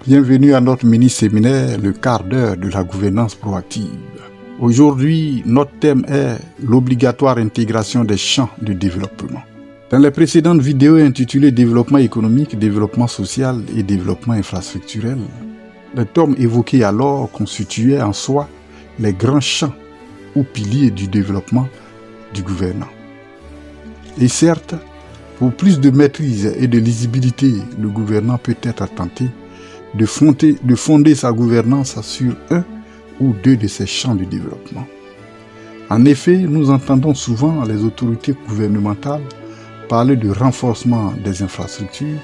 Bienvenue à notre mini-séminaire, le quart d'heure de la gouvernance proactive. Aujourd'hui, notre thème est l'obligatoire intégration des champs de développement. Dans les précédentes vidéos intitulées Développement économique, développement social et développement infrastructurel, les thèmes évoqués alors constituaient en soi les grands champs ou piliers du développement du gouvernant. Et certes, pour plus de maîtrise et de lisibilité, le gouvernant peut être tenté de fonder sa gouvernance sur un ou deux de ces champs de développement. En effet, nous entendons souvent les autorités gouvernementales parler de renforcement des infrastructures,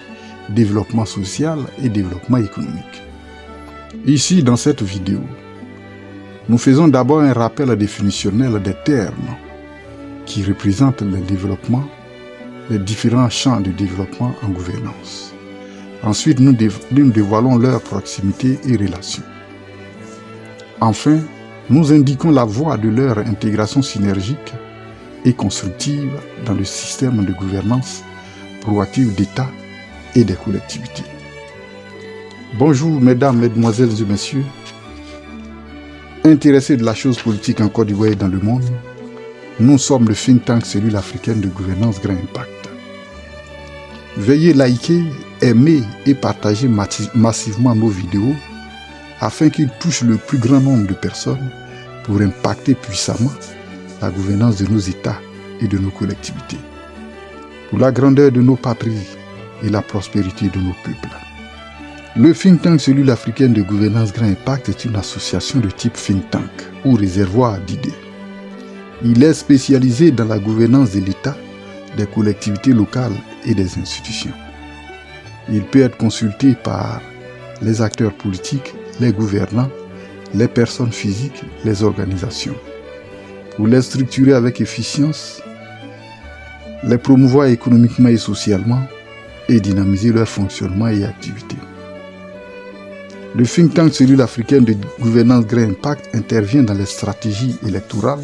développement social et développement économique. Ici, dans cette vidéo, nous faisons d'abord un rappel définitionnel des termes qui représentent le développement, les différents champs de développement en gouvernance. Ensuite, nous dévoilons leur proximité et relations. Enfin, nous indiquons la voie de leur intégration synergique et constructive dans le système de gouvernance proactive d'État et des collectivités. Bonjour mesdames, mesdemoiselles et messieurs, intéressés de la chose politique en Côte d'Ivoire et dans le monde, nous sommes le think tank Cellule africaine de gouvernance Grand Impact. Veuillez liker, aimer et partager massivement nos vidéos afin qu'ils touchent le plus grand nombre de personnes pour impacter puissamment la gouvernance de nos États et de nos collectivités, pour la grandeur de nos patries et la prospérité de nos peuples. Le think tank Cellule africaine de gouvernance Grand Impact est une association de type think tank ou réservoir d'idées. Il est spécialisé dans la gouvernance de l'État, des collectivités locales et des institutions. Il peut être consulté par les acteurs politiques, les gouvernants, les personnes physiques, les organisations. Pour les structurer avec efficience, les promouvoir économiquement et socialement et dynamiser leur fonctionnement et activité. Le think tank Cellule africaine de gouvernance Grand Impact intervient dans les stratégies électorales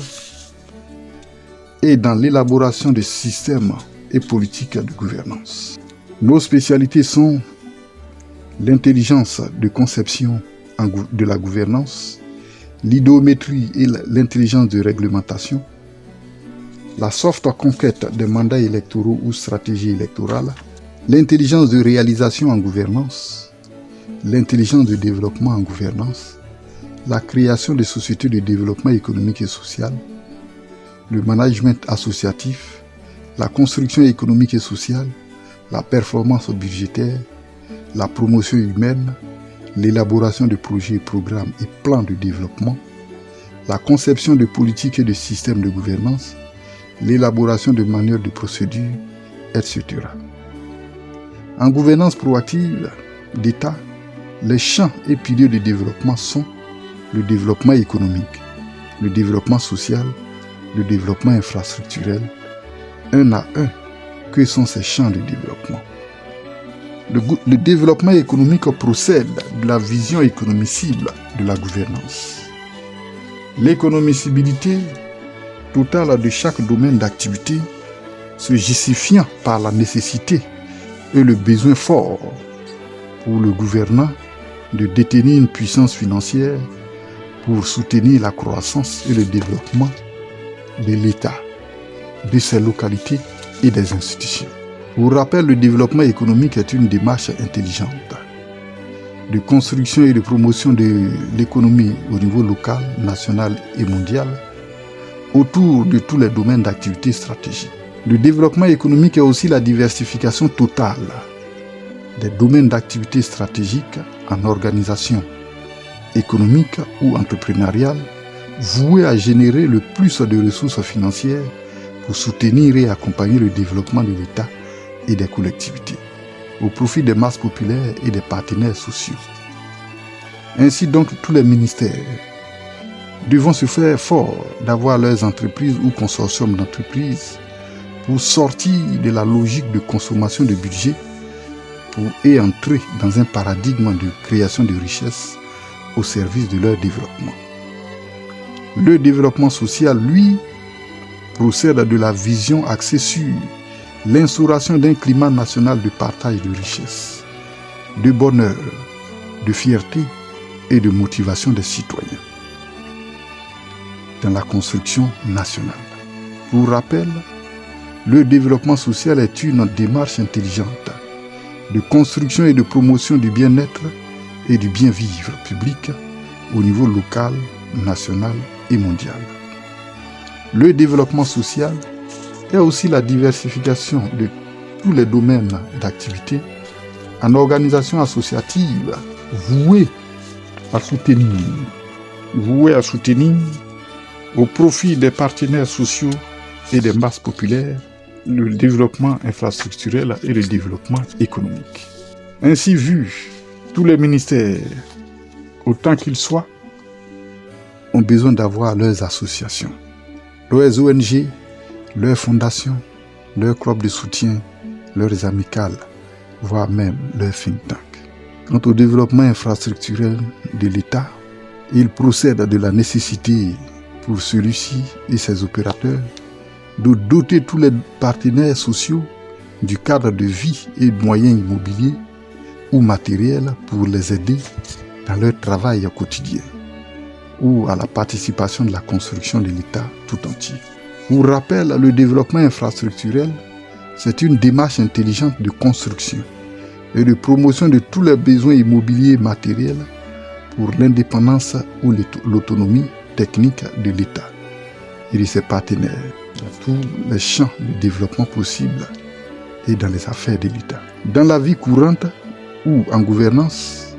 et dans l'élaboration de systèmes et politiques de gouvernance. Nos spécialités sont l'intelligence de conception de la gouvernance, l'idéométrie et l'intelligence de réglementation, la soft conquête des mandats électoraux ou stratégies électorales, l'intelligence de réalisation en gouvernance, l'intelligence de développement en gouvernance, la création des sociétés de développement économique et social, le management associatif, la construction économique et sociale, la performance budgétaire, la promotion humaine, l'élaboration de projets, programmes et plans de développement, la conception de politiques et de systèmes de gouvernance, l'élaboration de manuels de procédures, etc. En gouvernance proactive d'État, les champs et piliers de développement sont le développement économique, le développement social, le développement infrastructurel, un à un. Que sont ces champs de développement? Le développement économique procède de la vision économicible de la gouvernance. L'économicibilité totale de chaque domaine d'activité se justifiant par la nécessité et le besoin fort pour le gouvernant de détenir une puissance financière pour soutenir la croissance et le développement de l'État, de ses localités et des institutions. Pour rappel, le développement économique est une démarche intelligente de construction et de promotion de l'économie au niveau local, national et mondial autour de tous les domaines d'activité stratégique. Le développement économique est aussi la diversification totale des domaines d'activité stratégique en organisation économique ou entrepreneuriale vouée à générer le plus de ressources financières pour soutenir et accompagner le développement de l'État et des collectivités, au profit des masses populaires et des partenaires sociaux. Ainsi donc, tous les ministères devront se faire fort d'avoir leurs entreprises ou consortiums d'entreprises pour sortir de la logique de consommation de budget et entrer dans un paradigme de création de richesses au service de leur développement. Le développement social, lui, procède de la vision axée sur l'instauration d'un climat national de partage de richesses, de bonheur, de fierté et de motivation des citoyens dans la construction nationale. Pour rappel, le développement social est une démarche intelligente de construction et de promotion du bien-être et du bien-vivre public au niveau local, national et mondial. Le développement social est aussi la diversification de tous les domaines d'activité en organisation associative vouée à soutenir au profit des partenaires sociaux et des masses populaires le développement infrastructurel et le développement économique. Ainsi vu, tous les ministères, autant qu'ils soient, ont besoin d'avoir leurs associations, leurs ONG, leurs fondations, leurs clubs de soutien, leurs amicales, voire même leurs think tanks. Quant au développement infrastructurel de l'État, il procède de la nécessité pour celui-ci et ses opérateurs de doter tous les partenaires sociaux du cadre de vie et de moyens immobiliers ou matériels pour les aider dans leur travail quotidien ou à la participation de la construction de l'État tout entier. Pour rappel, le développement infrastructurel, c'est une démarche intelligente de construction et de promotion de tous les besoins immobiliers et matériels pour l'indépendance ou l'autonomie technique de l'État et de ses partenaires dans tous les champs de développement possibles et dans les affaires de l'État. Dans la vie courante ou en gouvernance,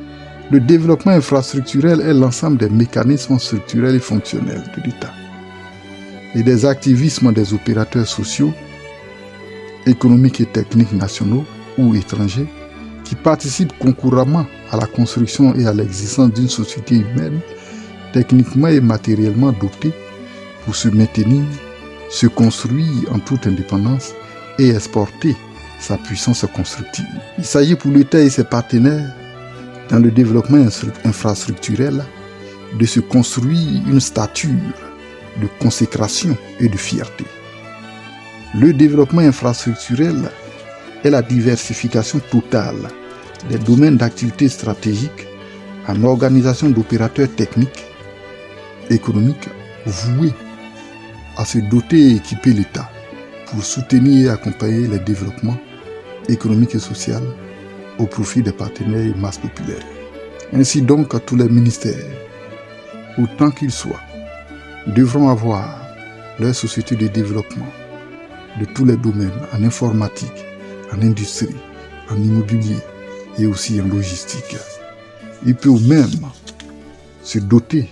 le développement infrastructurel est l'ensemble des mécanismes structurels et fonctionnels de l'État et des activismes des opérateurs sociaux, économiques et techniques nationaux ou étrangers qui participent concurremment à la construction et à l'existence d'une société humaine techniquement et matériellement dotée pour se maintenir, se construire en toute indépendance et exporter sa puissance constructive. Il s'agit pour l'État et ses partenaires dans le développement infrastructurel de se construire une stature de consécration et de fierté. Le développement infrastructurel est la diversification totale des domaines d'activité stratégiques en organisation d'opérateurs techniques, économiques, voués à se doter et équiper l'État pour soutenir et accompagner les développements économiques et sociaux au profit des partenaires et masses populaires. Ainsi donc, tous les ministères, autant qu'ils soient, devront avoir leur société de développement de tous les domaines, en informatique, en industrie, en immobilier et aussi en logistique. Ils peuvent même se doter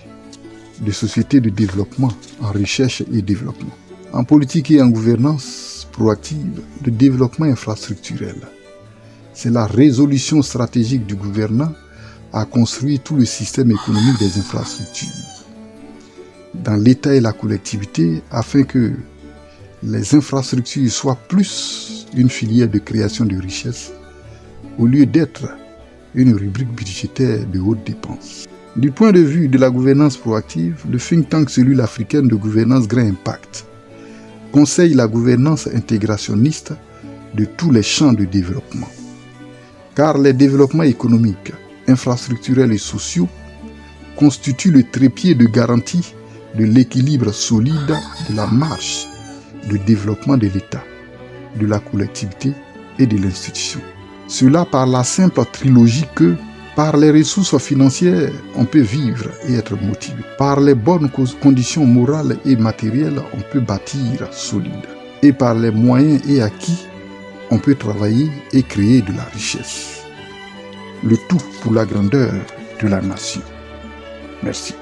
de sociétés de développement en recherche et développement. En politique et en gouvernance proactive, le développement infrastructurel, c'est la résolution stratégique du gouvernant à construire tout le système économique des infrastructures dans l'État et la collectivité afin que les infrastructures soient plus une filière de création de richesses au lieu d'être une rubrique budgétaire de haute dépense. Du point de vue de la gouvernance proactive, le think tank Cellule africaine de gouvernance Grand Impact conseille la gouvernance intégrationniste de tous les champs de développement. Car les développements économiques, infrastructurels et sociaux constituent le trépied de garantie de l'équilibre solide de la marche de développement de l'État, de la collectivité et de l'institution. Cela par la simple trilogie que, par les ressources financières, on peut vivre et être motivé. Par les bonnes conditions morales et matérielles, on peut bâtir solide. Et par les moyens et acquis, on peut travailler et créer de la richesse. Le tout pour la grandeur de la nation. Merci.